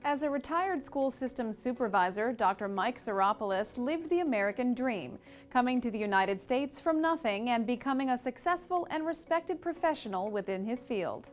As a retired school system supervisor, Dr. Mike Syropoulos lived the American dream, coming to the United States from nothing and becoming a successful and respected professional within his field.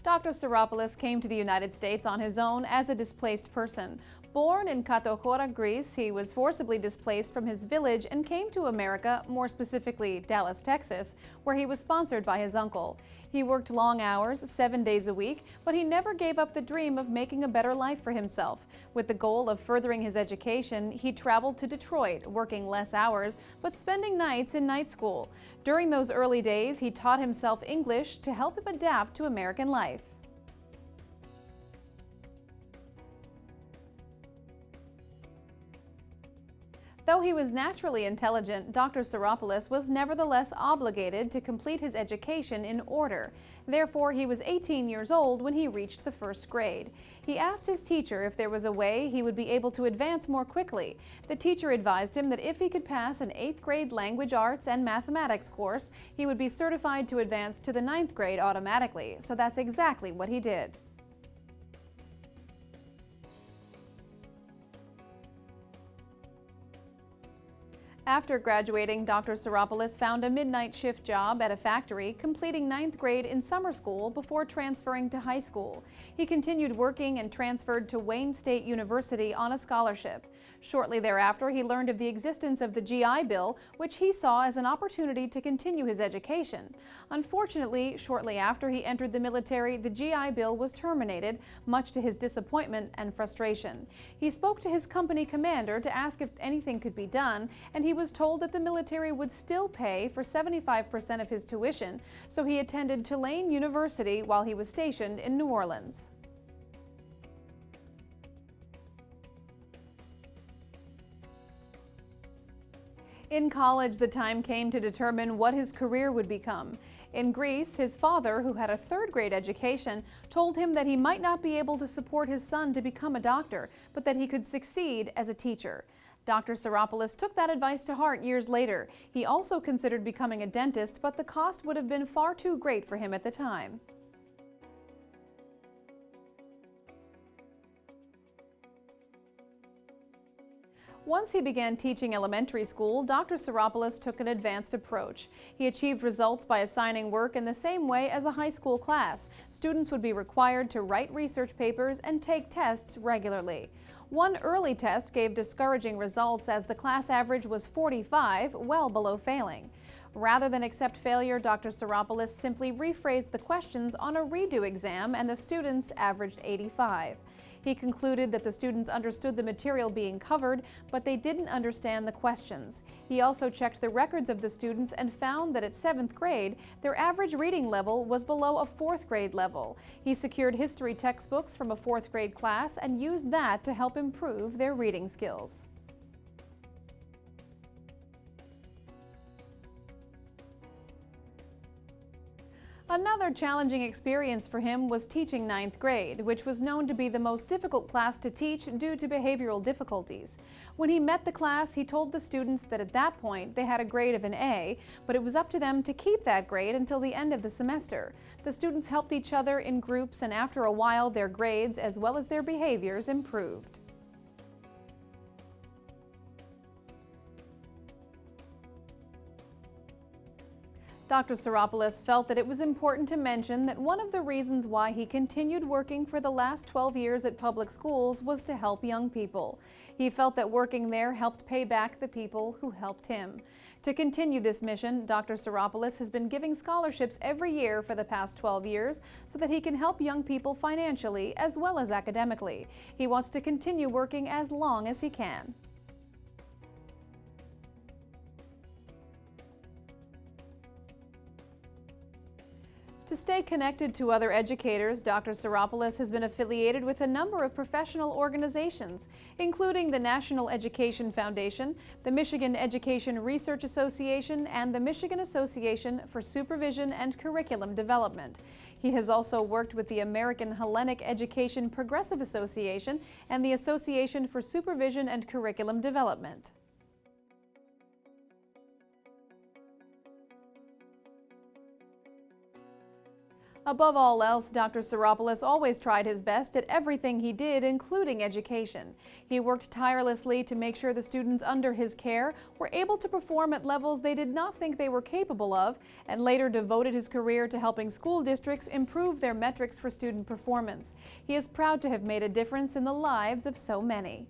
Dr. Syropoulos came to the United States on his own as a displaced person. Born in Katochora, Greece, he was forcibly displaced from his village and came to America, more specifically Dallas, Texas, where he was sponsored by his uncle. He worked long hours, 7 days a week, but he never gave up the dream of making a better life for himself. With the goal of furthering his education, he traveled to Detroit, working less hours, but spending nights in night school. During those early days, he taught himself English to help him adapt to American life. Though he was naturally intelligent, Dr. Syropoulos was nevertheless obligated to complete his education in order. Therefore, he was 18 years old when he reached the first grade. He asked his teacher if there was a way he would be able to advance more quickly. The teacher advised him that if he could pass an 8th grade language arts and mathematics course, he would be certified to advance to the 9th grade automatically. So that's exactly what he did. After graduating, Dr. Syropoulos found a midnight shift job at a factory, completing 9th grade in summer school before transferring to high school. He continued working and transferred to Wayne State University on a scholarship. Shortly thereafter, he learned of the existence of the GI Bill, which he saw as an opportunity to continue his education. Unfortunately, shortly after he entered the military, the GI Bill was terminated, much to his disappointment and frustration. He spoke to his company commander to ask if anything could be done, and he was told that the military would still pay for 75% of his tuition, so he attended Tulane University while he was stationed in New Orleans. In college, the time came to determine what his career would become. In Greece, his father, who had a 3rd grade education, told him that he might not be able to support his son to become a doctor, but that he could succeed as a teacher. Dr. Syropoulos took that advice to heart years later. He also considered becoming a dentist, but the cost would have been far too great for him at the time. Once he began teaching elementary school, Dr. Syropoulos took an advanced approach. He achieved results by assigning work in the same way as a high school class. Students would be required to write research papers and take tests regularly. One early test gave discouraging results as the class average was 45, well below failing. Rather than accept failure, Dr. Syropoulos simply rephrased the questions on a redo exam and the students averaged 85. He concluded that the students understood the material being covered, but they didn't understand the questions. He also checked the records of the students and found that at 7th grade, their average reading level was below a 4th grade level. He secured history textbooks from a 4th grade class and used that to help improve their reading skills. Another challenging experience for him was teaching 9th grade, which was known to be the most difficult class to teach due to behavioral difficulties. When he met the class, he told the students that at that point they had a grade of an A, but it was up to them to keep that grade until the end of the semester. The students helped each other in groups, and after a while their grades as well as their behaviors improved. Dr. Syropoulos felt that it was important to mention that one of the reasons why he continued working for the last 12 years at public schools was to help young people. He felt that working there helped pay back the people who helped him. To continue this mission, Dr. Syropoulos has been giving scholarships every year for the past 12 years so that he can help young people financially as well as academically. He wants to continue working as long as he can. To stay connected to other educators, Dr. Syropoulos has been affiliated with a number of professional organizations, including the National Education Foundation, the Michigan Education Research Association, and the Michigan Association for Supervision and Curriculum Development. He has also worked with the American Hellenic Education Progressive Association and the Association for Supervision and Curriculum Development. Above all else, Dr. Syropoulos always tried his best at everything he did, including education. He worked tirelessly to make sure the students under his care were able to perform at levels they did not think they were capable of, and later devoted his career to helping school districts improve their metrics for student performance. He is proud to have made a difference in the lives of so many.